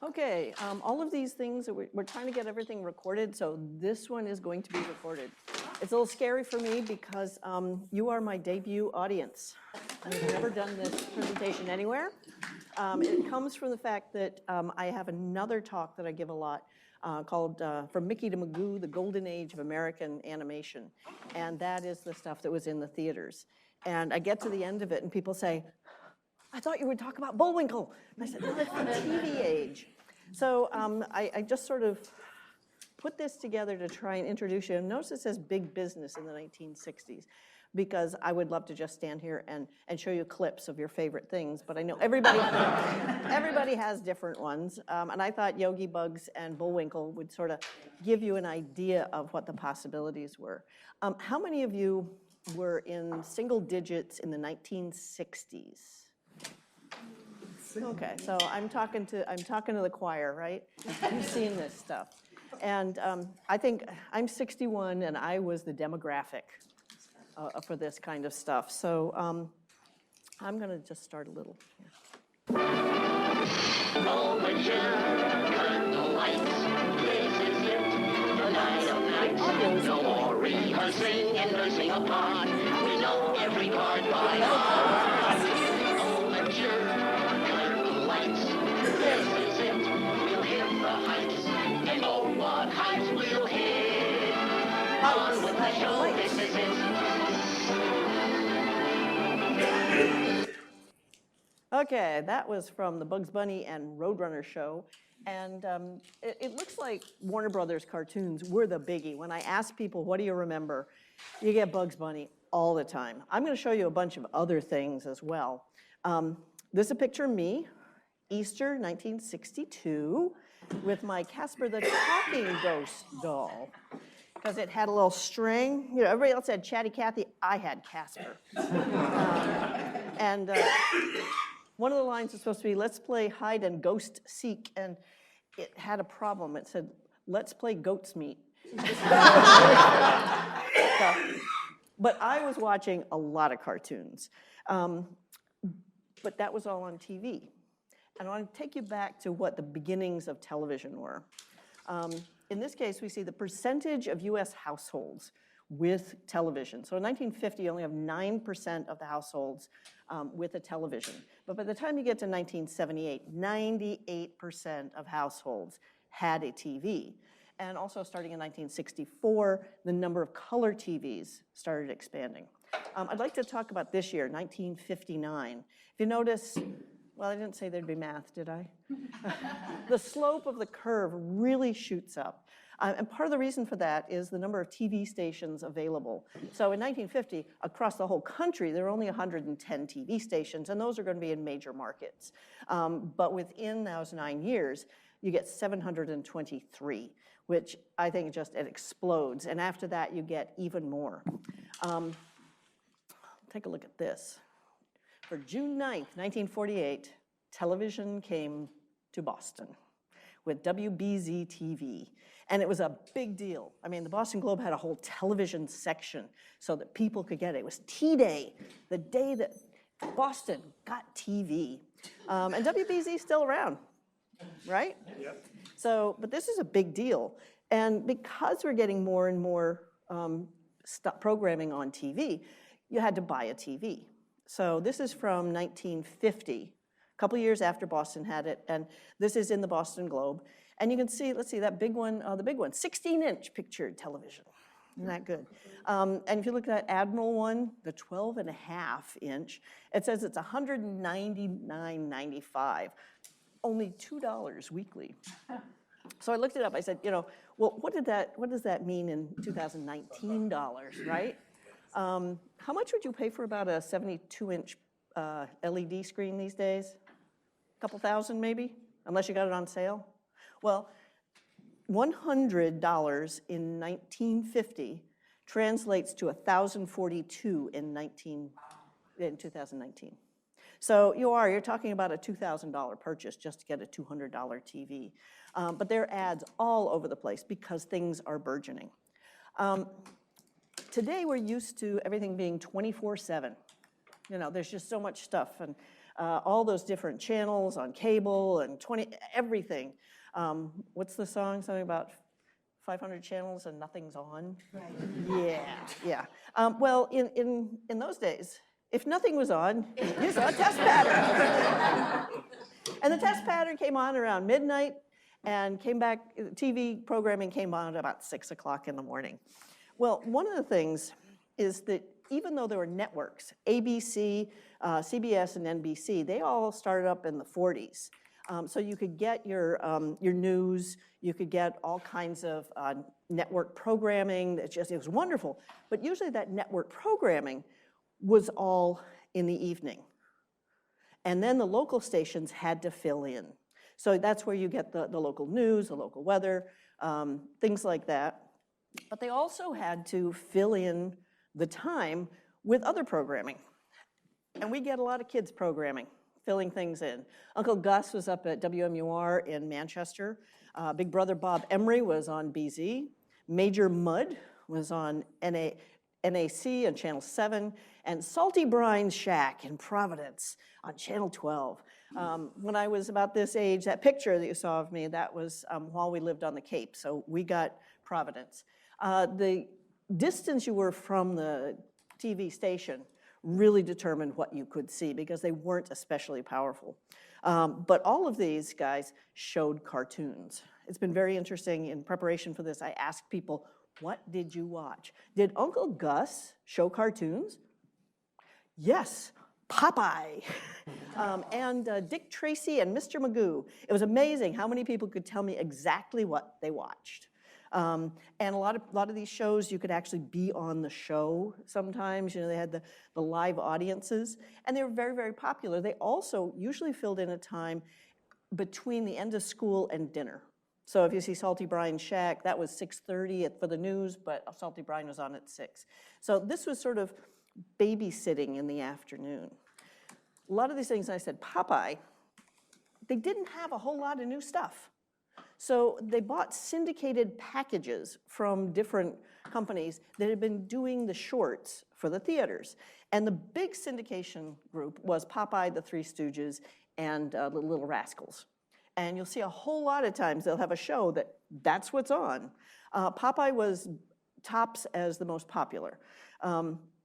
Okay, all of these things, we're trying to get everything recorded, so this one is going to be recorded. It's a little scary for me because you are my debut audience. I've never done this presentation anywhere. It comes from the fact that I have another talk that I give a lot called From Mickey to Magoo, the Golden Age of American Animation. And that is the stuff that was in the theaters. And I get to the end of it and people say, I thought you would talk about Bullwinkle. And I said, no, that's the TV age. So I just sort of put this together to try and introduce you. And notice it says big business in the 1960s, because I would love to just stand here and show you clips of your favorite things. But I know everybody has different ones. And I thought Yogi Bugs and Bullwinkle would sort of give you an idea of what the possibilities were. How many of you were in single digits in the 1960s? Okay, so I'm talking to the choir, right? You've seen this stuff. And I think I'm 61 and I was the demographic for this kind of stuff. So I'm gonna just start a little here. Overture, curtain lights, this is it, the night of nights. No more rehearsing and nursing a part. We know every part by heart. Overture, curtain lights, this is it, we'll hit the heights, and oh, what heights we'll hit. On with the show, this is it. Okay, that was from the Bugs Bunny and Roadrunner show. And it looks like Warner Brothers cartoons were the biggie. When I ask people, what do you remember? You get Bugs Bunny all the time. I'm gonna show you a bunch of other things as well. This is a picture of me, Easter 1962, with my Casper the Talking Ghost doll. Because it had a little string. You know, everybody else had Chatty Cathy, I had Casper. And one of the lines was supposed to be, let's play hide and ghost seek, and it had a problem. It said, let's play goat's meat. But I was watching a lot of cartoons. But that was all on TV. And I want to take you back to what the beginnings of television were. In this case, we see the percentage of US households with television. So in 1950, you only have 9% of the households with a television. But by the time you get to 1978, 98% of households had a TV. And also starting in 1964, the number of color TVs started expanding. I'd like to talk about this year, 1959. If you notice, well, I didn't say there'd be math, did I? The slope of the curve really shoots up. And part of the reason for that is the number of TV stations available. So in 1950, across the whole country, there were only 110 TV stations, and those are going to be in major markets. But within those 9 years, you get 723, which I think just it explodes. And after that, you get even more. Take a look at this. For June 9th, 1948, television came to Boston with WBZ-TV. And it was a big deal. I mean, the Boston Globe had a whole television section so that people could get it. It was T-Day, the day that Boston got TV. And WBZ's still around, right? Yep. So, but this is a big deal. And because we're getting more and more programming on TV, you had to buy a TV. So this is from 1950, a couple of years after Boston had it, and this is in the Boston Globe. And you can see, let's see, that big one, the big one, 16-inch pictured television. Isn't that good? And if you look at that Admiral one, the 12.5-inch, it says it's $199.95, only $2 weekly. So I looked it up. I said, you know, well, what does that mean in 2019 dollars, right? How much would you pay for about a 72-inch LED screen these days? A couple thousand maybe, unless you got it on sale? Well, $100 in 1950 translates to $1,042 in 2019. So you're talking about a $2,000 purchase just to get a $200 TV. But there are ads all over the place because things are burgeoning. Today we're used to everything being 24/7. You know, there's just so much stuff. And all those different channels on cable and everything. What's the song? Something about 500 channels and nothing's on? Right. Yeah. Well, in those days, if nothing was on, you saw a test pattern. And the test pattern came on around midnight and came back, TV programming came on at about 6 o'clock in the morning. Well, one of the things is that even though there were networks, ABC, CBS, and NBC, they all started up in the 40s. So you could get your news, you could get all kinds of network programming. It was wonderful. But usually that network programming was all in the evening. And then the local stations had to fill in. So that's where you get the local news, the local weather, things like that. But they also had to fill in the time with other programming. And we get a lot of kids programming, filling things in. Uncle Gus was up at WMUR in Manchester. Big Brother Bob Emery was on BZ. Major Mudd was on NAC and Channel 7, and Salty Brine's Shack in Providence on Channel 12. When I was about this age, that picture that you saw of me, that was while we lived on the Cape, so we got Providence. The distance you were from the TV station really determined what you could see because they weren't especially powerful. But all of these guys showed cartoons. It's been very interesting. In preparation for this, I asked people, what did you watch? Did Uncle Gus show cartoons? Yes, Popeye, and Dick Tracy and Mr. Magoo. It was amazing how many people could tell me exactly what they watched. And a lot of these shows, you could actually be on the show sometimes. You know, they had the live audiences, and they were very, very popular. They also usually filled in a time between the end of school and dinner. So if you see Salty Brine's Shack, that was 6:30 for the news, but Salty Brine was on at 6. So this was sort of babysitting in the afternoon. A lot of these things, I said, Popeye, they didn't have a whole lot of new stuff. So they bought syndicated packages from different companies that had been doing the shorts for the theaters. And the big syndication group was Popeye, the Three Stooges, and the Little Rascals. And you'll see a whole lot of times they'll have a show that's what's on. Popeye was tops as the most popular.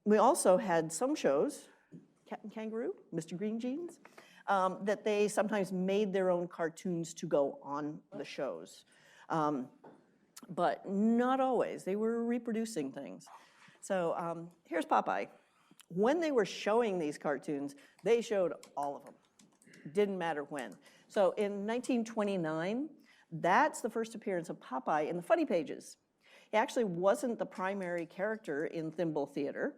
We also had some shows, Captain Kangaroo, Mr. Green Jeans, that they sometimes made their own cartoons to go on the shows. But not always. They were reproducing things. So here's Popeye. When they were showing these cartoons, they showed all of them. Didn't matter when. So in 1929, that's the first appearance of Popeye in the Funny Pages. He actually wasn't the primary character in Thimble Theater.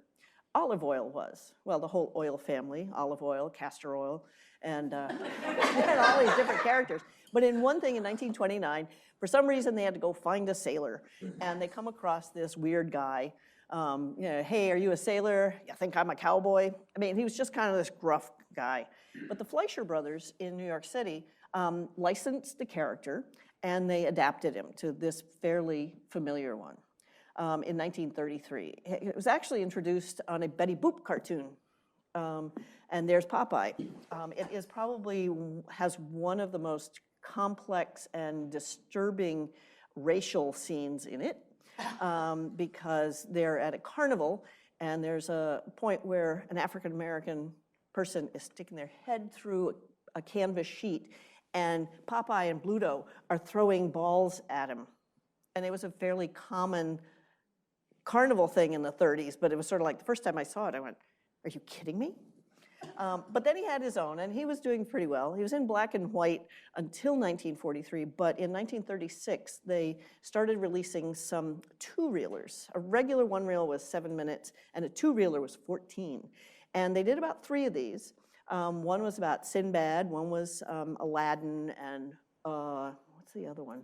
Olive Oil was. Well, the whole oil family, olive oil, castor oil, and had all these different characters. But in one thing in 1929, for some reason they had to go find a sailor, and they come across this weird guy. You know, hey, are you a sailor? You think I'm a cowboy? I mean, he was just kind of this gruff guy. But the Fleischer Brothers in New York City licensed the character, and they adapted him to this fairly familiar one. In 1933. It was actually introduced on a Betty Boop cartoon, and there's Popeye. It is probably has one of the most complex and disturbing racial scenes in it, because they're at a carnival, and there's a point where an African-American person is sticking their head through a canvas sheet, and Popeye and Bluto are throwing balls at him. And it was a fairly common carnival thing in the 30s, but it was sort of like the first time I saw it, I went, are you kidding me? But then he had his own, and he was doing pretty well. He was in black and white until 1943, but in 1936, they started releasing some two-reelers. A regular one-reel was 7 minutes, and a two-reeler was 14. And they did about 3 of these. One was about Sinbad, one was Aladdin, and what's the other one?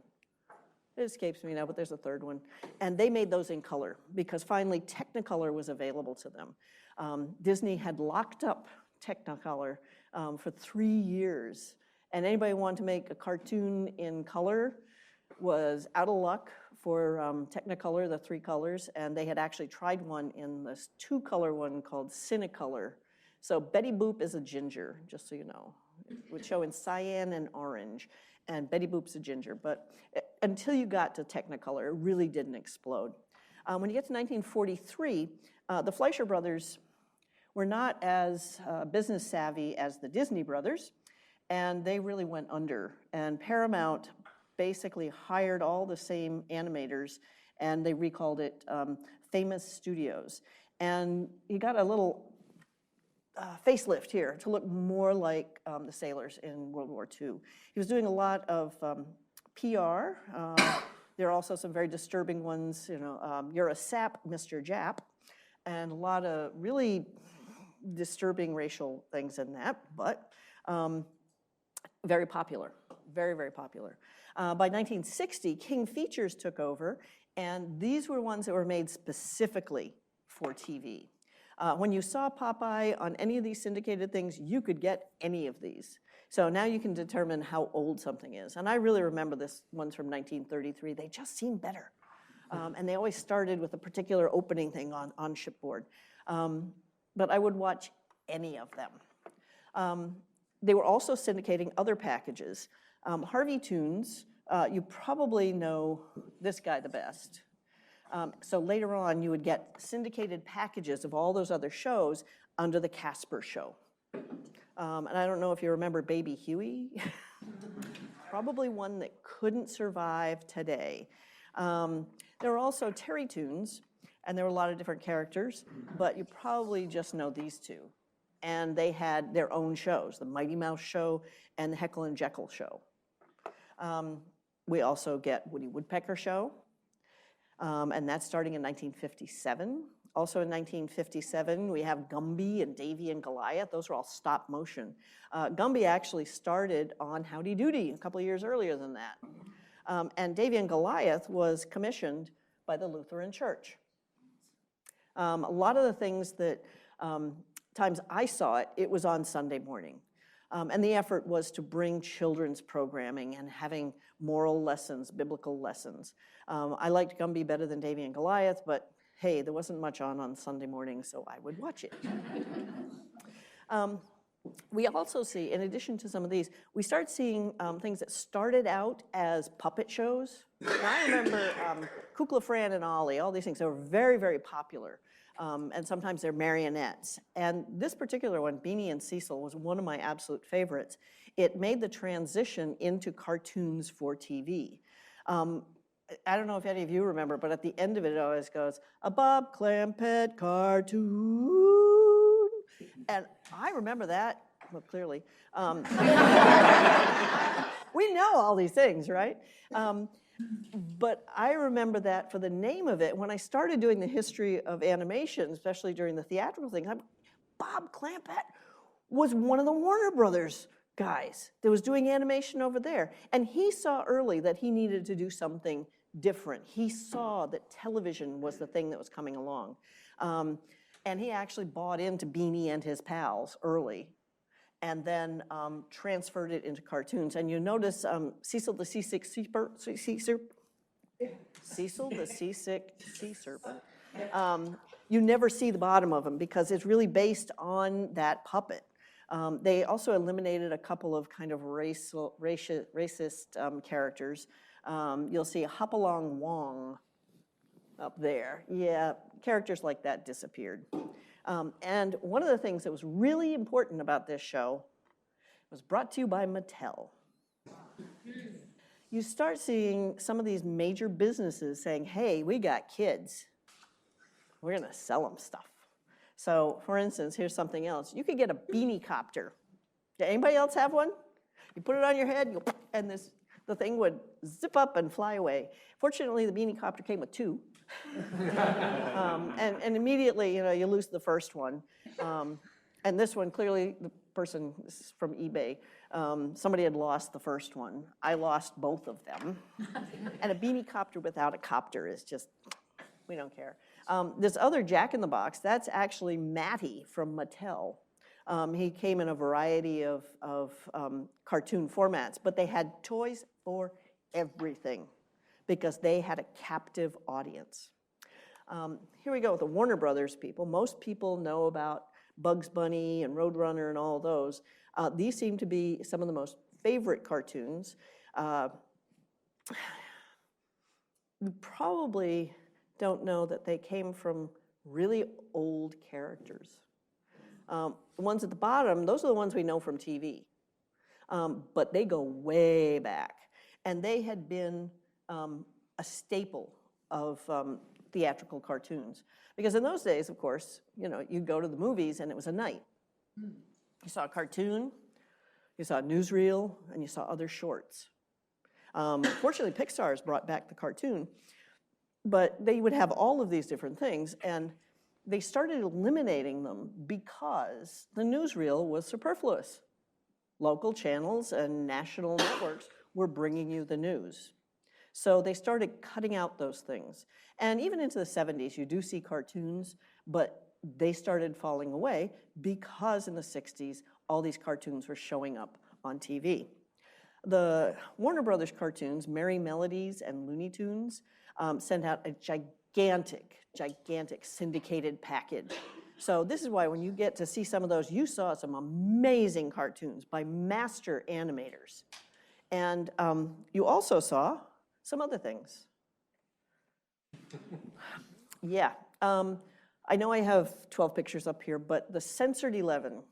It escapes me now, but there's a third one. And they made those in color because finally Technicolor was available to them. Disney had locked up Technicolor for 3 years. And anybody who wanted to make a cartoon in color was out of luck for Technicolor, the 3 colors. And they had actually tried one in this 2-color one called Cinecolor So Betty Boop is a ginger, just so you know. It would show in cyan and orange, and Betty Boop's a ginger. But until you got to Technicolor, it really didn't explode. When you get to 1943, the Fleischer Brothers were not as business savvy as the Disney Brothers, and they really went under. And Paramount basically hired all the same animators, and they recalled it Famous Studios. And you got a little facelift here to look more like the sailors in World War II. He was doing a lot of PR. There are also some very disturbing ones, you know, You're a Sap, Mr. Jap, and a lot of really disturbing racial things in that, but very popular, very, very popular. By 1960, King Features took over, and these were ones that were made specifically for TV. When you saw Popeye on any of these syndicated things, you could get any of these. So now you can determine how old something is. And I really remember this ones from 1933. They just seemed better. And they always started with a particular opening thing on shipboard. But I would watch any of them. They were also syndicating other packages. Harvey Toons, you probably know this guy the best. So later on, you would get syndicated packages of all those other shows under the Casper show. And I don't know if you remember Baby Huey. Probably one that couldn't survive today. There were also Terry Toons, and there were a lot of different characters, but you probably just know these two. And they had their own shows, the Mighty Mouse show and the Heckle and Jekyll show. We also get Woody Woodpecker show, and that's starting in 1957. Also in 1957, we have Gumby and Davy and Goliath. Those are all stop motion. Gumby actually started on Howdy Doody a couple of years earlier than that. And Davy and Goliath was commissioned by the Lutheran Church. A lot of the things that times I saw it, it was on Sunday morning. And the effort was to bring children's programming and having moral lessons, biblical lessons. I liked Gumby better than Davy and Goliath, but hey, there wasn't much on Sunday morning, so I would watch it. We also see, in addition to some of these, we start seeing things that started out as puppet shows. Now, I remember Kukla, Fran, and Ollie, all these things. They were very, very popular. And sometimes they're marionettes. And this particular one, Beanie and Cecil, was one of my absolute favorites. It made the transition into cartoons for TV. I don't know if any of you remember, but at the end of it, it always goes, a Bob Clampett cartoon. And I remember that, well, clearly. We know all these things, right? But I remember that for the name of it, when I started doing the history of animation, especially during the theatrical thing, Bob Clampett was one of the Warner Brothers guys that was doing animation over there. And he saw early that he needed to do something different. He saw that television was the thing that was coming along. And he actually bought into Beanie and his pals early, and then transferred it into cartoons. And you notice Cecil the Seasick Sea Serpent. You never see the bottom of him because it's really based on that puppet. They also eliminated a couple of kind of racist characters. You'll see Hopalong Wong up there. Yeah, characters like that disappeared. And one of the things that was really important about this show was brought to you by Mattel. You start seeing some of these major businesses saying, hey, we got kids. We're gonna sell them stuff. So for instance, here's something else. You could get a beanie copter. Did anybody else have one? You put it on your head, and the thing would zip up and fly away. Fortunately, the beanie copter came with two. And immediately, you lose the first one. And this one, clearly, the person, this is from eBay, somebody had lost the first one. I lost both of them. And a beanie copter without a copter is just, we don't care. This other Jack in the Box, that's actually Matty from Mattel. He came in a variety of cartoon formats, but they had toys for everything because they had a captive audience. Here we go with the Warner Brothers people. Most people know about Bugs Bunny and Roadrunner and all those. These seem to be some of the most favorite cartoons. We probably don't know that they came from really old characters. The ones at the bottom, those are the ones we know from TV. But they go way back. And they had been a staple of theatrical cartoons. Because in those days, of course, you'd go to the movies and it was a night. You saw a cartoon, you saw a newsreel, and you saw other shorts. Fortunately, Pixar's brought back the cartoon, but they would have all of these different things, and they started eliminating them because the newsreel was superfluous. Local channels and national networks were bringing you the news. So they started cutting out those things. And even into the 70s, you do see cartoons, but they started falling away because in the 60s, all these cartoons were showing up on TV. The Warner Brothers cartoons, Merry Melodies and Looney Tunes, sent out a gigantic syndicated package. So this is why when you get to see some of those, you saw some amazing cartoons by master animators. And you also saw some other things. Yeah, I know I have 12 pictures up here, but the censored 11,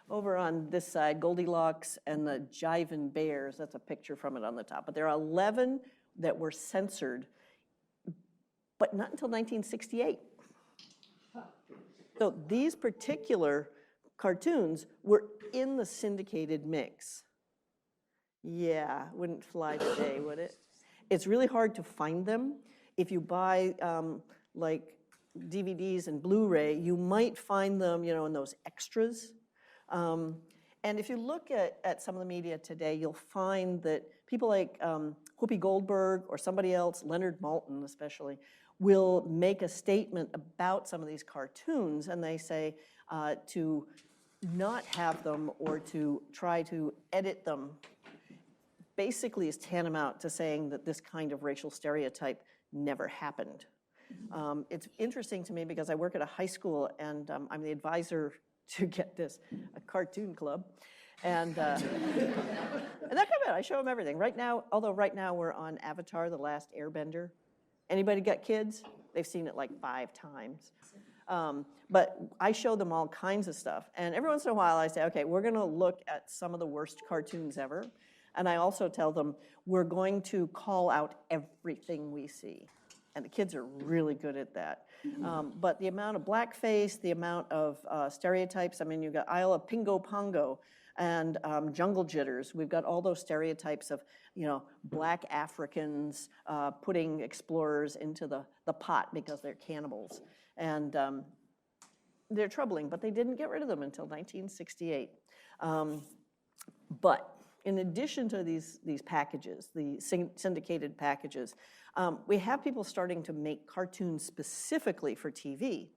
over on this side, Goldilocks and the Jivin' Bears, that's a picture from it on the top. But there are 11 that were censored, but not until 1968. So these particular cartoons were in the syndicated mix. Yeah, wouldn't fly today, would it? It's really hard to find them. If you buy like DVDs and Blu-ray, you might find them, in those extras. And if you look at some of the media today, you'll find that people like Whoopi Goldberg or somebody else, Leonard Maltin especially, will make a statement about some of these cartoons, and they say to not have them or to try to edit them basically is tantamount to saying that this kind of racial stereotype never happened. It's interesting to me because I work at a high school and I'm the advisor to get this, a cartoon club. And that kind of, I show them everything. Right now we're on Avatar, The Last Airbender. Anybody got kids? They've seen it like 5 times. But I show them all kinds of stuff. And every once in a while I say, okay, we're gonna look at some of the worst cartoons ever. And I also tell them, we're going to call out everything we see. And the kids are really good at that. But the amount of blackface, the amount of stereotypes, I mean, you've got Isle of Pingo Pongo and Jungle Jitters. We've got all those stereotypes of, black Africans putting explorers into the pot because they're cannibals. And they're troubling, but they didn't get rid of them until 1968. But in addition to these packages, the syndicated packages, we have people starting to make cartoons specifically for TV.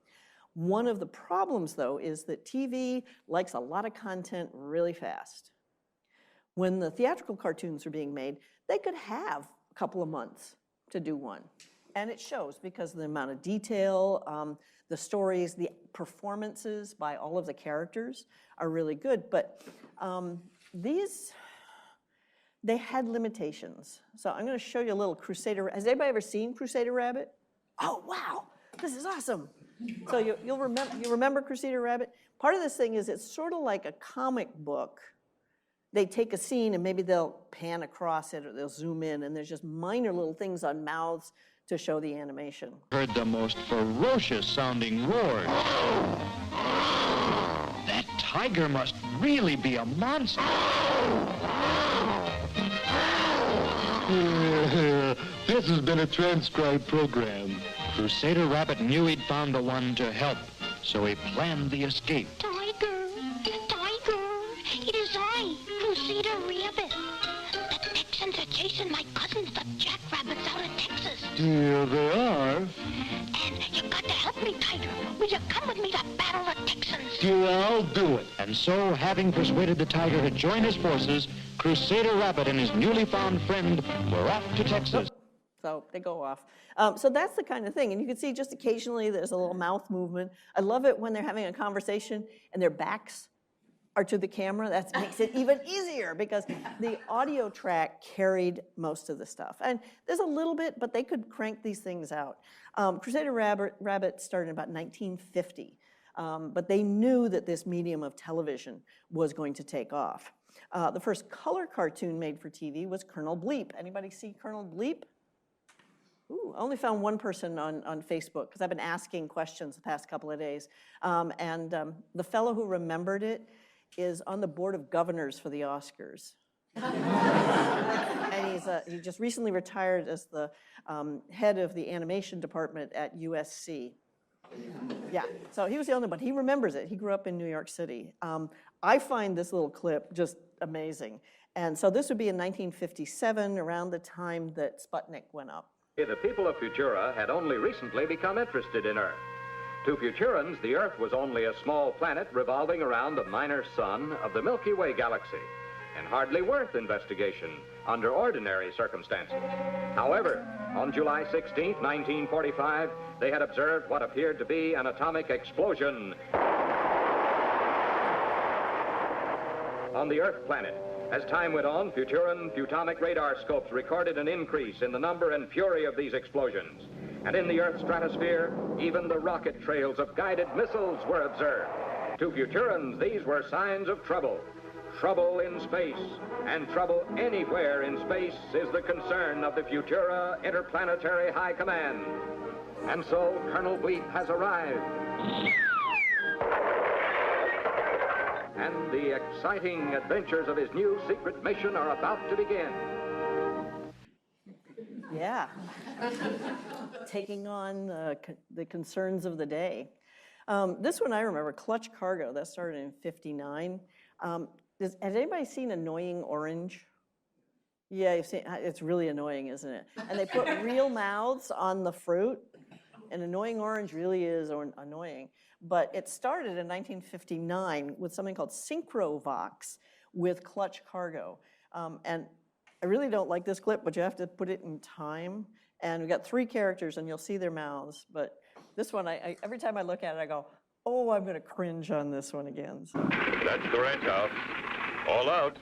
One of the problems, though, is that TV likes a lot of content really fast. When the theatrical cartoons are being made, they could have a couple of months to do one. And it shows because of the amount of detail, the stories, the performances by all of the characters are really good. But they had limitations. So I'm going to show you a little Crusader. Has anybody ever seen Crusader Rabbit? Oh, wow, this is awesome. So you remember Crusader Rabbit? Part of this thing is it's sort of like a comic book. They take a scene and maybe they'll pan across it or they'll zoom in, and there's just minor little things on mouths to show the animation. Heard the most ferocious sounding roars. That tiger must really be a monster. This has been a transcribed program. Crusader Rabbit knew he'd found the one to help, so he planned the escape. Tiger, it is I, Crusader Rabbit. The Texans are chasing my cousins, the jackrabbits, out of Texas. Here they are. And you got to help me, Tiger. Will you come with me to battle the Texans? Yeah, I'll do it. And so, having persuaded the tiger to join his forces, Crusader Rabbit and his newly found friend were off to Texas. So they go off. So that's the kind of thing. And you can see just occasionally there's a little mouth movement. I love it when they're having a conversation and their backs are to the camera. That makes it even easier because the audio track carried most of the stuff. And there's a little bit, but they could crank these things out. Crusader Rabbit started in about 1950, but they knew that this medium of television was going to take off. The first color cartoon made for TV was Colonel Bleep. Anybody see Colonel Bleep? Ooh, I only found one person on Facebook because I've been asking questions the past couple of days. The fellow who remembered it is on the board of governors for the Oscars. And he just recently retired as the head of the animation department at USC. Yeah, so he was the only one. He remembers it. He grew up in New York City. I find this little clip just amazing. And so this would be in 1957, around the time that Sputnik went up. The people of Futura had only recently become interested in Earth. To Futurans, the Earth was only a small planet revolving around the minor sun of the Milky Way galaxy, and hardly worth investigation under ordinary circumstances. However, on July 16, 1945, they had observed what appeared to be an atomic explosion on the Earth planet. As time went on, Futuran Futonic radar scopes recorded an increase in the number and fury of these explosions. And in the Earth's stratosphere, even the rocket trails of guided missiles were observed. To Futurans, these were signs of trouble. Trouble in space, and trouble anywhere in space is the concern of the Futura Interplanetary High Command. And so Colonel Bleep has arrived. And the exciting adventures of his new secret mission are about to begin. Yeah. Taking on the concerns of the day. This one I remember, Clutch Cargo, that started in '59. Has anybody seen Annoying Orange? Yeah, you've seen, it's really annoying, isn't it? And they put real mouths on the fruit, and Annoying Orange really is annoying. But it started in 1959 with something called Synchrovox with Clutch Cargo. And I really don't like this clip, but you have to put it in time. And we've got 3 characters, and you'll see their mouths. But this one, every time I look at it, I go, oh, I'm going to cringe on this one again. So. That's the ranch house. All out.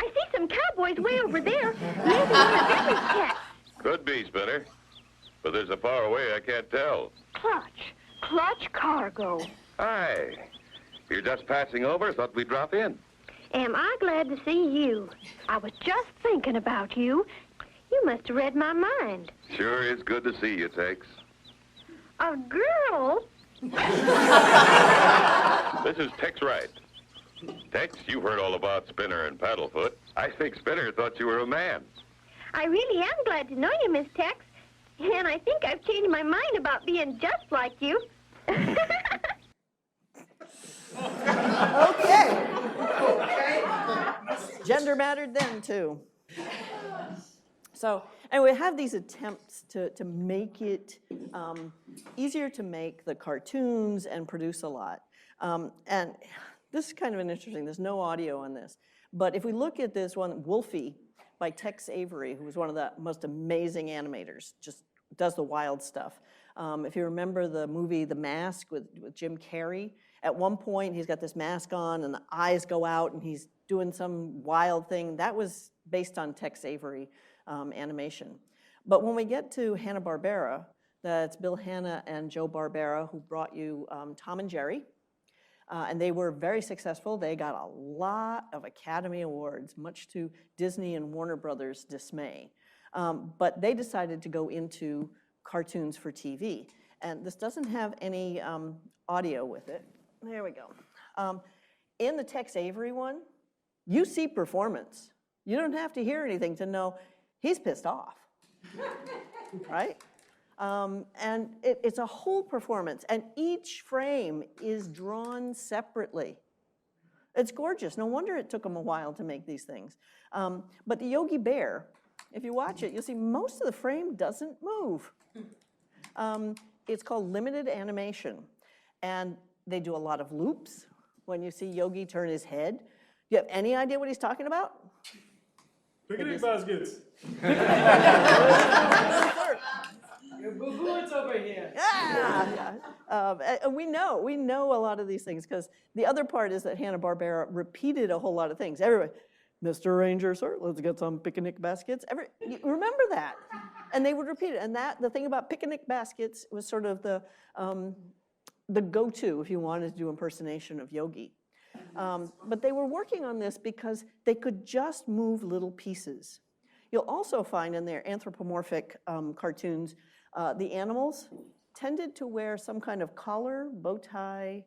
I see some cowboys way over there. Maybe they're Billy's cats. Could be, Spinner. But they're so far away, I can't tell. Clutch Cargo. Hi. You're just passing over, thought we'd drop in. Am I glad to see you? I was just thinking about you. You must have read my mind. Sure is good to see you, Tex. A girl? This is Tex Wright. Tex, you've heard all about Spinner and Paddlefoot. I think Spinner thought you were a man. I really am glad to know you, Miss Tex. And I think I've changed my mind about being just like you. Okay. Gender mattered then, too. So, and we have these attempts to make it easier to make the cartoons and produce a lot. And this is kind of an interesting, there's no audio on this. But if we look at this one, Wolfie, by Tex Avery, who was one of the most amazing animators, just does the wild stuff. If you remember the movie The Mask with Jim Carrey, at one point he's got this mask on and the eyes go out and he's doing some wild thing. That was based on Tex Avery animation. But when we get to Hanna-Barbera, that's Bill Hanna and Joe Barbera who brought you Tom and Jerry. And they were very successful. They got a lot of Academy Awards, much to Disney and Warner Brothers' dismay. But they decided to go into cartoons for TV. And this doesn't have any audio with it. There we go. In the Tex Avery one, you see performance. You don't have to hear anything to know he's pissed off, right? And it's a whole performance, and each frame is drawn separately. It's gorgeous. No wonder it took them a while to make these things. But the Yogi Bear, if you watch it, you'll see most of the frame doesn't move. It's called limited animation, and they do a lot of loops when you see Yogi turn his head. Do you have any idea what he's talking about? Picnic baskets. Your boo-boo's over here. Yeah. And we know a lot of these things because the other part is that Hanna-Barbera repeated a whole lot of things. Everybody, Mr. Ranger, sir, let's get some picnic baskets. You remember that? And they would repeat it. And the thing about picnic baskets was sort of the go-to if you wanted to do impersonation of Yogi. But they were working on this because they could just move little pieces. You'll also find in their anthropomorphic cartoons, the animals tended to wear some kind of collar, bow tie,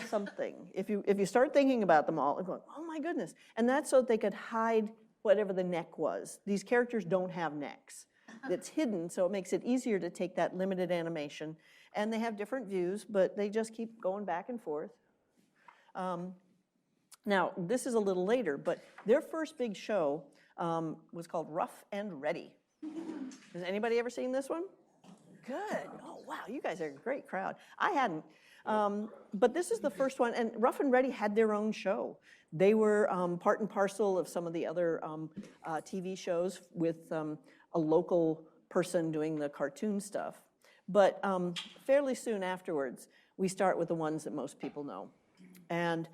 something. If you start thinking about them all, you're going, oh my goodness. And that's so that they could hide whatever the neck was. These characters don't have necks. It's hidden, so it makes it easier to take that limited animation. And they have different views, but they just keep going back and forth. Now, this is a little later, but their first big show was called Rough and Ready. Has anybody ever seen this one? Good. Oh, wow, you guys are a great crowd. I hadn't. But this is the first one, and Rough and Ready had their own show. They were part and parcel of some of the other TV shows with a local person doing the cartoon stuff. But fairly soon afterwards, we start with the ones that most people know. And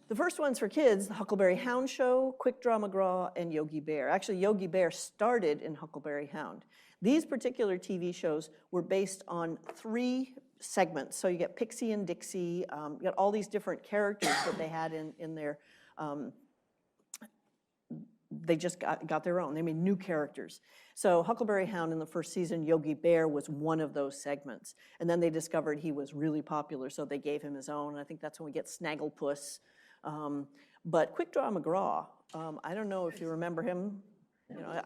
the first ones for kids, the Huckleberry Hound Show, Quick Draw McGraw, and Yogi Bear. Actually, Yogi Bear started in Huckleberry Hound. These particular TV shows were based on 3 segments. So you get Pixie and Dixie, you got all these different characters that they had in their, they just got their own. They made new characters. So Huckleberry Hound in the first season, Yogi Bear was one of those segments. And then they discovered he was really popular, so they gave him his own. And I think that's when we get Snagglepuss. But Quick Draw McGraw, I don't know if you remember him. You know,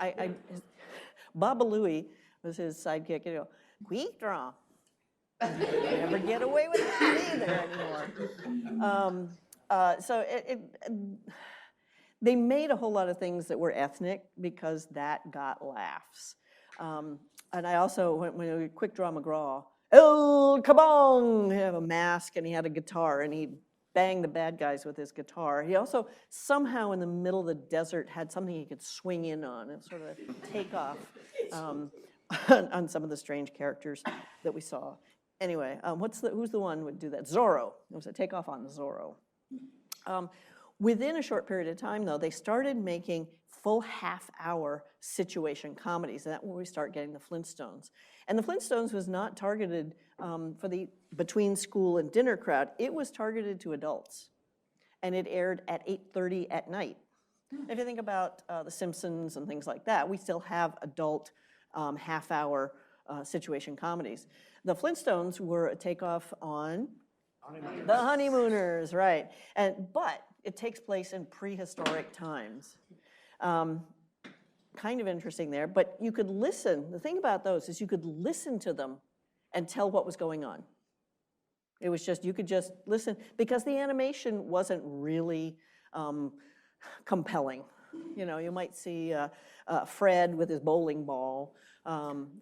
Baba Louie was his sidekick. You know, Quick Draw. You never get away with that either anymore. So they made a whole lot of things that were ethnic because that got laughs. And I also, when we Quick Draw McGraw, El Kabong, he had a mask and he had a guitar and he'd bang the bad guys with his guitar. He also somehow in the middle of the desert had something he could swing in on and sort of take off on some of the strange characters that we saw. Anyway, who's the one who would do that? Zorro. It was a takeoff on Zorro. Within a short period of time, though, they started making full half-hour situation comedies, and that's where we start getting the Flintstones. And the Flintstones was not targeted for the between school and dinner crowd. It was targeted to adults, and it aired at 8:30 at night. If you think about The Simpsons and things like that, we still have adult half-hour situation comedies. The Flintstones were a takeoff on The Honeymooners, right? But it takes place in prehistoric times. Kind of interesting there, but you could listen. The thing about those is you could listen to them and tell what was going on. It was just, you could just listen, because the animation wasn't really compelling. You know, you might see Fred with his bowling ball,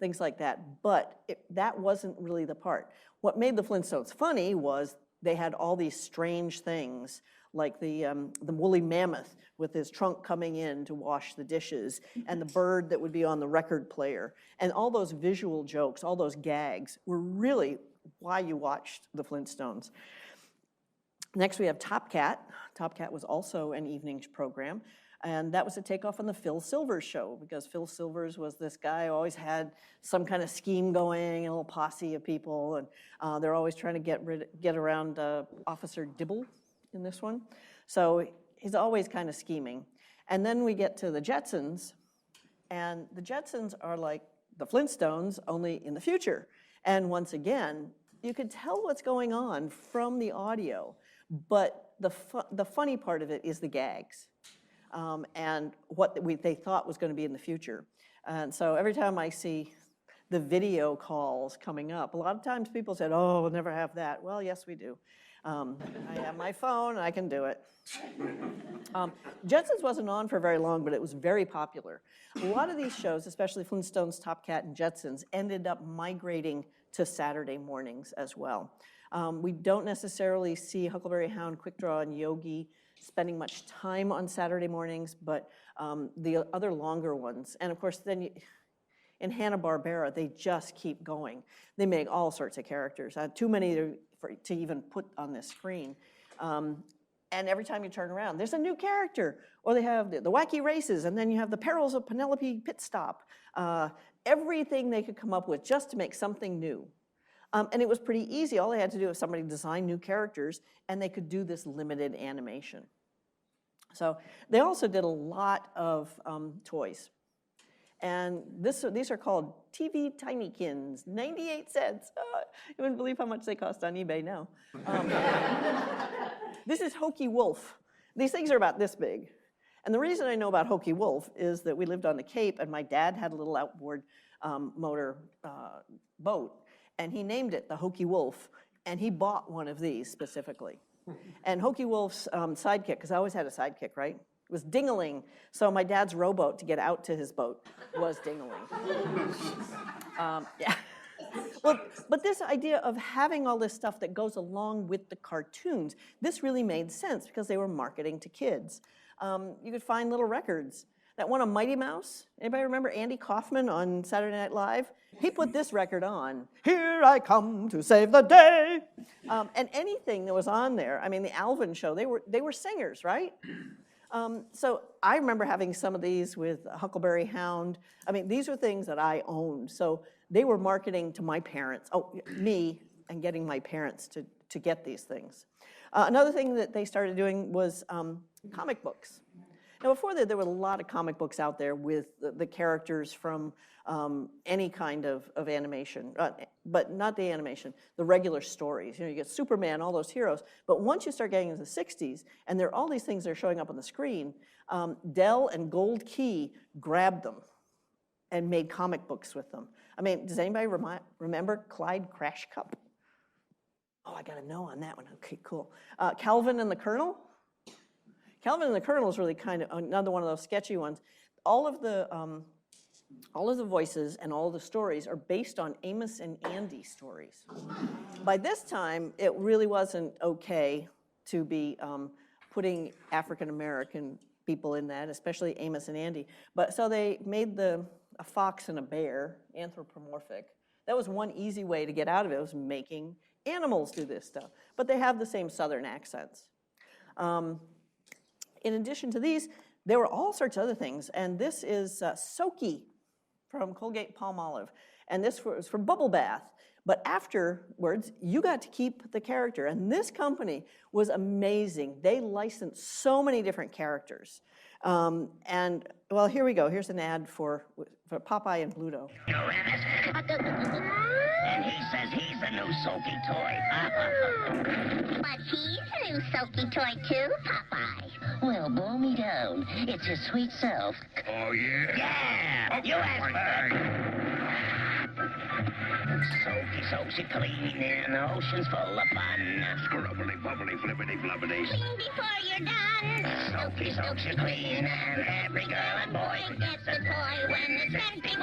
things like that, but that wasn't really the part. What made the Flintstones funny was they had all these strange things, like the woolly mammoth with his trunk coming in to wash the dishes, and the bird that would be on the record player. And all those visual jokes, all those gags, were really why you watched the Flintstones. Next we have Top Cat. Top Cat was also an evening program, and that was a takeoff on the Phil Silvers show, because Phil Silvers was this guy who always had some kind of scheme going, a little posse of people, and they're always trying to get around Officer Dibble in this one. So he's always kind of scheming. And then we get to the Jetsons, and the Jetsons are like the Flintstones, only in the future. And once again, you could tell what's going on from the audio, but the funny part of it is the gags and what they thought was going to be in the future. And so every time I see the video calls coming up, a lot of times people said, oh, we'll never have that. Well, yes, we do. I have my phone, I can do it. Jetsons wasn't on for very long, but it was very popular. A lot of these shows, especially Flintstones, Top Cat, and Jetsons, ended up migrating to Saturday mornings as well. We don't necessarily see Huckleberry Hound, Quick Draw, and Yogi spending much time on Saturday mornings, but the other longer ones. And of course, then in Hanna-Barbera, they just keep going. They make all sorts of characters, too many to even put on this screen. And every time you turn around, there's a new character. Or they have the wacky races, and then you have the perils of Penelope Pit Stop. Everything they could come up with just to make something new. And it was pretty easy. All they had to do was somebody design new characters, and they could do this limited animation. So they also did a lot of toys. And these are called TV Tinykins, 98 cents. You wouldn't believe how much they cost on eBay now. This is Hokey Wolf. These things are about this big. And the reason I know about Hokey Wolf is that we lived on the Cape, and my dad had a little outboard motor boat, and he named it the Hokey Wolf, and he bought one of these specifically. And Hokey Wolf's sidekick, because I always had a sidekick, right, was Ding-a-ling. So my dad's rowboat to get out to his boat was Ding-a-ling. Yeah. Well, but this idea of having all this stuff that goes along with the cartoons, this really made sense because they were marketing to kids. You could find little records. That one on Mighty Mouse, anybody remember Andy Kaufman on Saturday Night Live? He put this record on, "Here I come to save the day." And anything that was on there, I mean, the Alvin Show, they were singers, right? So I remember having some of these with Huckleberry Hound. I mean, these are things that I owned. So they were marketing to my parents, me, and getting my parents to get these things. Another thing that they started doing was comic books. Now, before that, there were a lot of comic books out there with the characters from any kind of animation, but not the animation, the regular stories. You know, you get Superman, all those heroes. But once you start getting into the 60s, and there are all these things that are showing up on the screen, Dell and Gold Key grabbed them and made comic books with them. I mean, does anybody remember Clyde Crash Cup? Oh, I got a no on that one. Okay, cool. Calvin and the Colonel? Calvin and the Colonel is really kind of another one of those sketchy ones. All of the voices and all the stories are based on Amos and Andy stories. By this time, it really wasn't okay to be putting African American people in that, especially Amos and Andy. But so they made a fox and a bear anthropomorphic. That was one easy way to get out of it, was making animals do this stuff. But they have the same Southern accents. In addition to these, there were all sorts of other things. And this is Soaky from Colgate Palmolive. And this was for Bubble Bath. But afterwards, you got to keep the character. And this company was amazing. They licensed so many different characters. And, well, here we go. Here's an ad for Popeye and Bluto. And he says he's the new Soaky toy. But he's a new Soaky toy too, Popeye. Well, blow me down. It's his sweet self. Oh, yeah? Yeah! You asked for it. Soaky soaks you clean and the ocean's full of fun. Scrubbly, bubbly, flippity, blubbity. Clean before you're done. Soaky soaks you clean and every girl and boy gets a toy. When it's empty,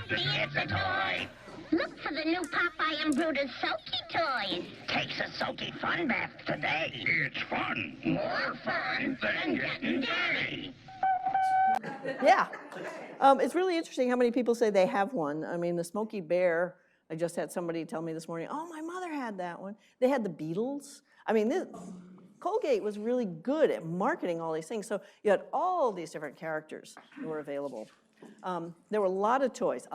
it's a toy. Look for the new Popeye and Brutus Soaky toys. Takes a Soaky fun bath today. It's fun. More fun than getting dirty. Yeah. It's really interesting how many people say they have one. I mean, the Smokey Bear, I just had somebody tell me this morning, oh, my mother had that one. They had the Beatles. I mean, Colgate was really good at marketing all these things. So you had all these different characters that were available. There were a lot of toys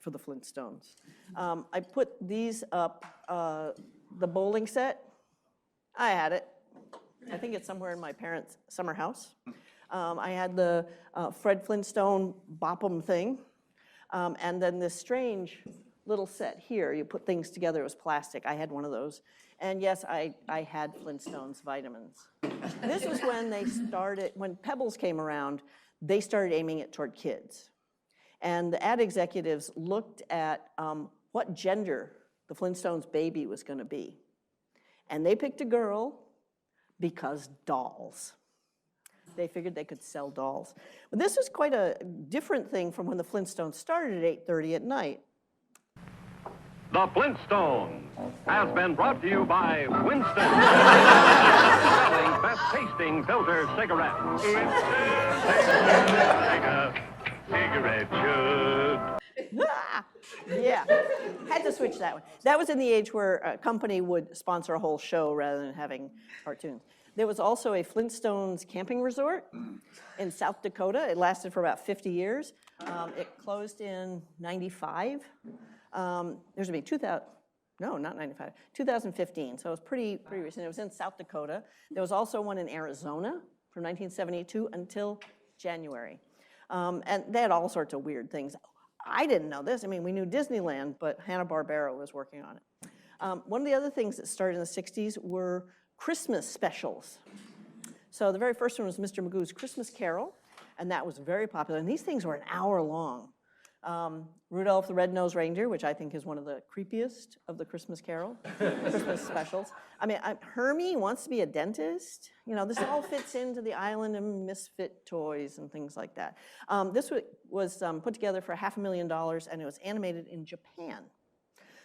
for the Flintstones. I put these up, the bowling set. I had it. I think it's somewhere in my parents' summer house. I had the Fred Flintstone Bop-'em thing. And then this strange little set here. You put things together, it was plastic. I had one of those. And yes, I had Flintstones vitamins. This was when when Pebbles came around, they started aiming it toward kids. And the ad executives looked at what gender the Flintstones baby was going to be. And they picked a girl because dolls. They figured they could sell dolls. But this was quite a different thing from when the Flintstones started at 8:30 at night. The Flintstones has been brought to you by Winston. Selling best-tasting filter cigarettes. Like a cigarette should. Yeah, had to switch that one. That was in the age where a company would sponsor a whole show rather than having cartoons. There was also a Flintstones camping resort in South Dakota. It lasted for about 50 years. It closed in 95. There's gonna be 2015, so it was pretty recent. It was in South Dakota. There was also one in Arizona from 1972 until January. And they had all sorts of weird things. I didn't know this. I mean, we knew Disneyland, but Hanna-Barbera was working on it. One of the other things that started in the 60s were Christmas specials. So the very first one was Mr. Magoo's Christmas Carol, and that was very popular. And these things were an hour long. Rudolph the Red-Nosed Reindeer, which I think is one of the creepiest of the Christmas Carol, Christmas specials. I mean, Hermie wants to be a dentist. You know, this all fits into the island of misfit toys and things like that. This was put together for $500,000, and it was animated in Japan.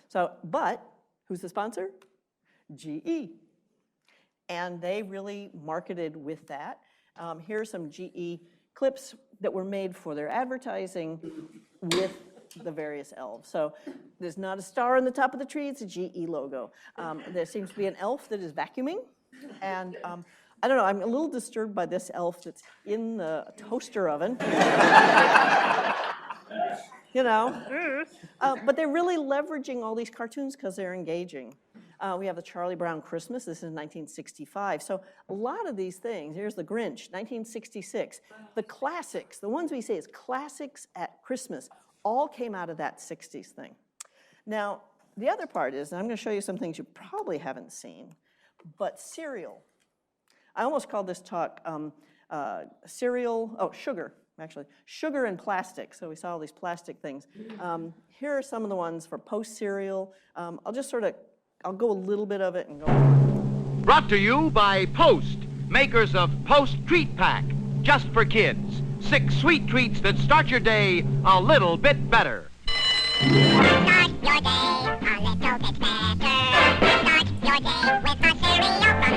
So, but who's the sponsor? GE. And they really marketed with that. Here are some GE clips that were made for their advertising with the various elves. So there's not a star on the top of the tree, it's a GE logo. There seems to be an elf that is vacuuming. And I don't know, I'm a little disturbed by this elf that's in the toaster oven. You know, but they're really leveraging all these cartoons because they're engaging. We have the Charlie Brown Christmas, this is 1965. So a lot of these things, here's the Grinch, 1966. The classics, the ones we say is classics at Christmas, all came out of that 60s thing. Now, the other part is, and I'm gonna show you some things you probably haven't seen, but cereal. I almost called this talk sugar, actually. Sugar and plastic, so we saw all these plastic things. Here are some of the ones for Post cereal. I'll go a little bit of it and go on. Brought to you by Post, makers of Post Treat Pack, just for kids. 6 sweet treats that start your day a little bit better. Start your day a little bit better. Start your day with a cereal from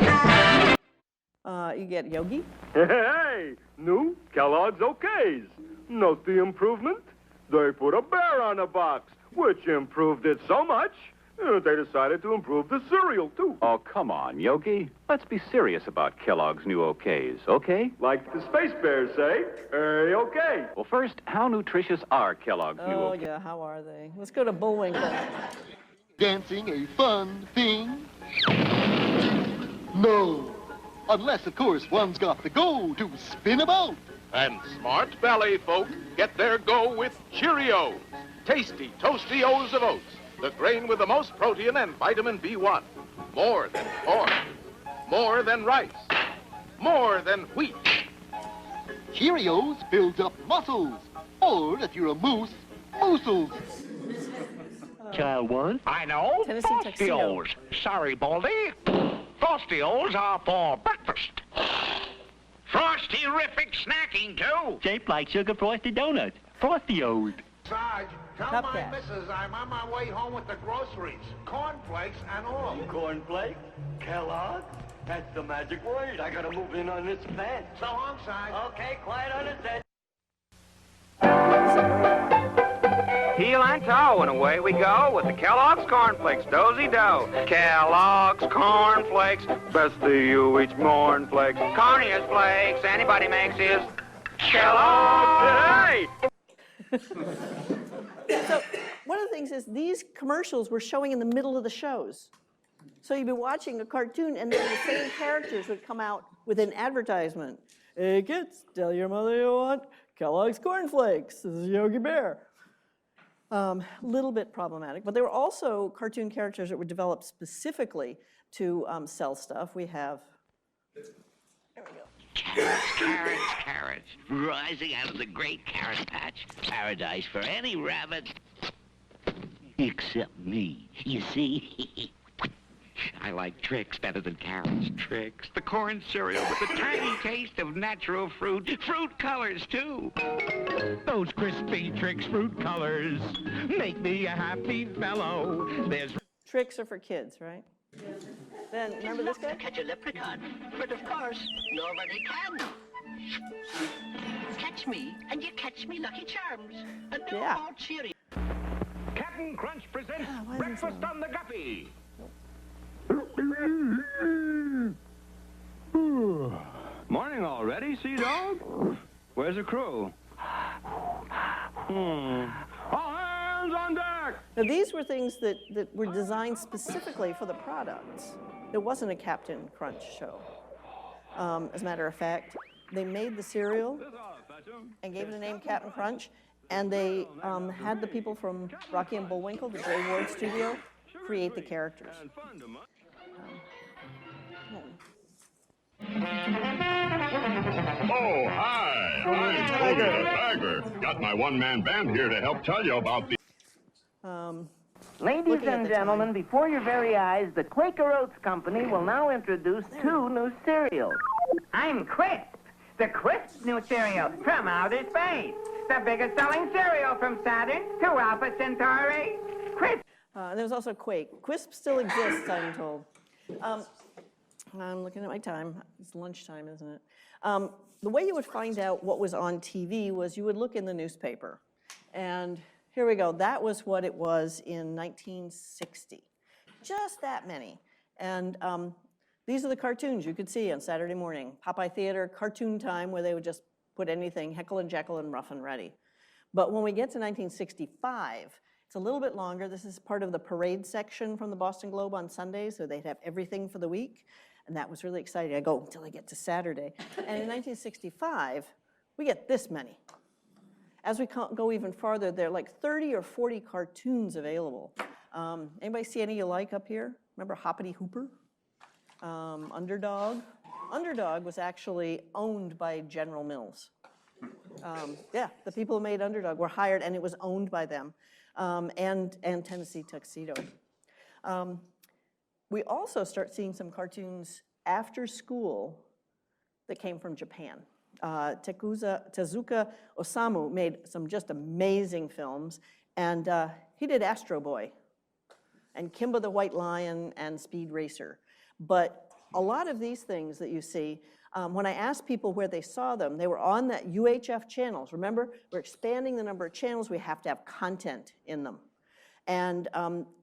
home. You get Yogi. Hey, new Kellogg's Okays. Note the improvement? They put a bear on the box, which improved it so much, they decided to improve the cereal, too. Oh, come on, Yogi. Let's be serious about Kellogg's new Okays, okay? Like the Space Bears say, hey, okay. Well, first, how nutritious are Kellogg's new Oh, Okays? yeah, how are they? Let's go to Bullwinkle. Dancing a fun thing? No. Unless, of course, one's got the go to spin about. And smart belly folk get their go with Cheerios. Tasty, toasty O's of oats. The grain with the most protein and vitamin B1. More than corn. More than rice. More than wheat. Cheerios builds up muscles. Or, if you're a moose, moosels. Child one? I know. Tennessee tuxedo. Frosty-Os. Sorry, Baldy. Frosty-Os are for breakfast. Frosty-rific snacking, too. Shaped like sugar frosted donuts. Frosty-Os. Sarge, tell Cupcake. my missus I'm on my way home with the groceries. Cornflakes and all. Cornflakes? Kellogg's? That's the magic word. I gotta move in on this plant. So long, Sarge. Okay, quiet on the set. Heel and toe, and away we go with the Kellogg's Cornflakes, dozy-do. Kellogg's Cornflakes, best of you each mornflakes. Corniest flakes anybody makes is Kellogg's. Hey! So one of the things is these commercials were showing in the middle of the shows. So you'd be watching a cartoon and then the same characters would come out with an advertisement. Hey kids, tell your mother you want Kellogg's Cornflakes. This is Yogi Bear. Little bit problematic, but there were also cartoon characters that were developed specifically to sell stuff. We have, there we go. Carrots, carrots, carrots, rising out of the great carrot patch. Paradise for any rabbit except me. You see? I like Trix better than carrots. Trix, the corn cereal with a tiny taste of natural fruit. Fruit colors, too. Those crispy Trix fruit colors make me a happy fellow. There's Tricks are for kids, right? Then, remember this guy? Catch a leprechaun, but of course, nobody can. Catch me, and you catch me Lucky Charms. A new old Cheerio. Captain Crunch presents Breakfast on the Guppy. Morning already, Sea Dog? Where's the crew? All hands on deck! Now, these were things that were designed specifically for the products. It wasn't a Captain Crunch show. As a matter of fact, they made the cereal and gave it the name Captain Crunch, and they had the people from Rocky and Bullwinkle, the Jay Ward studio, create the characters. Oh, hi. I'm Toby the Tiger. Got my one-man band here to help tell you about the... Ladies and gentlemen, before your very eyes, the Quaker Oats Company will now introduce two new cereals. I'm Crisp, the crisp new cereal from outer space. The biggest selling cereal from Saturn to Alpha Centauri. Crisp. There was also Quake. Quisp still exists, I'm told. I'm looking at my time. It's lunchtime, isn't it? The way you would find out what was on TV was you would look in the newspaper. And here we go. That was what it was in 1960. Just that many. And these are the cartoons you could see on Saturday morning. Popeye Theater, Cartoon Time, where they would just put anything, Heckle and Jekyll and Rough and Ready. But when we get to 1965, it's a little bit longer. This is part of the parade section from the Boston Globe on Sundays, so they'd have everything for the week. And that was really exciting. I go until I get to Saturday. And in 1965, we get this many. As we go even farther, there are like 30 or 40 cartoons available. Anybody see any you like up here? Remember Hoppity Hooper? Underdog? Underdog was actually owned by General Mills. Yeah, the people who made Underdog were hired, and it was owned by them, and Tennessee Tuxedo. We also start seeing some cartoons after school that came from Japan. Tezuka Osamu made some just amazing films, and he did Astro Boy and Kimba the White Lion and Speed Racer. But a lot of these things that you see, when I asked people where they saw them, they were on that UHF channels. Remember, we're expanding the number of channels. We have to have content in them. And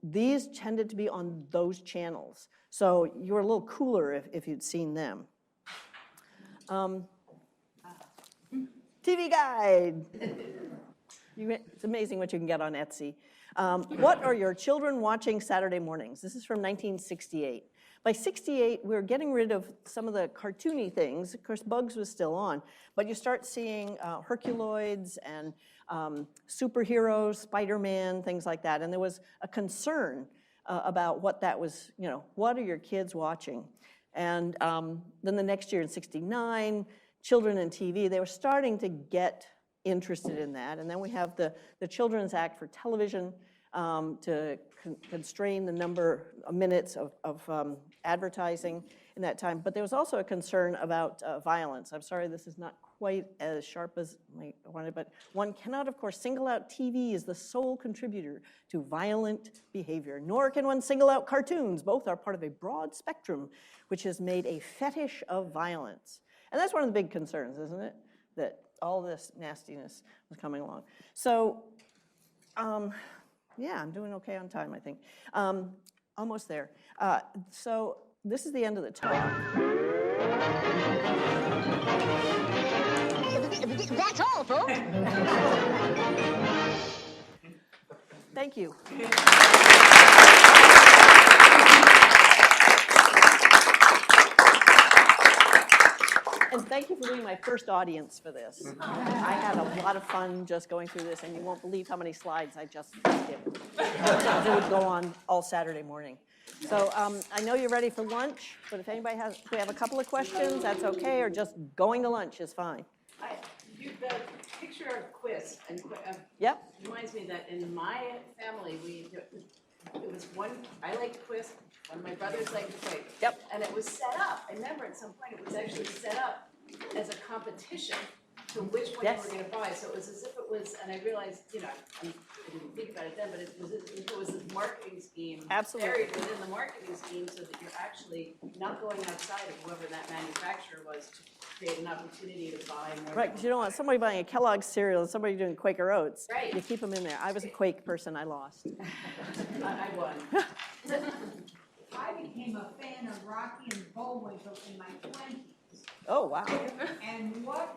these tended to be on those channels. So you were a little cooler if you'd seen them. TV Guide. It's amazing what you can get on Etsy. What are your children watching Saturday mornings? This is from 1968. By 68, we were getting rid of some of the cartoony things. Of course, Bugs was still on. But you start seeing Herculoids and superheroes, Spider-Man, things like that. And there was a concern about what that was, what are your kids watching? And then the next year in 69, Children and TV, they were starting to get interested in that. And then we have the Children's Act for television to constrain the number of minutes of advertising in that time. But there was also a concern about violence. I'm sorry, this is not quite as sharp as I wanted, but one cannot, of course, single out TV as the sole contributor to violent behavior, nor can one single out cartoons. Both are part of a broad spectrum, which has made a fetish of violence. And that's one of the big concerns, isn't it? That all this nastiness was coming along. So, yeah, I'm doing okay on time, I think. Almost there. So this is the end of the talk. That's all, folks. Thank you. And thank you for being my first audience for this. I had a lot of fun just going through this, and you won't believe how many slides I just skipped. It would go on all Saturday morning. So I know you're ready for lunch, but if anybody if we have a couple of questions, that's okay, or just going to lunch is fine. The picture of quiz Yep. reminds me that in my family, it was one, I liked quiz One of my brothers liked to Quaker. Yep. And it was set up, I remember at some point, it was actually set up as a competition to which one Yes. you were gonna buy. So it was as if it was, and I realized, I didn't think about it then, but it was as if it was a marketing scheme. Absolutely. Buried within the marketing scheme so that you're actually not going outside of whoever that manufacturer was to create an opportunity to buy more. Right, because you don't want somebody buying a Kellogg's cereal and somebody doing Quaker Oats. Right. You keep them in there. I was a Quake person, I lost. I won. I became a fan of Rocky and Bullwinkle in my 20s. Oh, wow. And what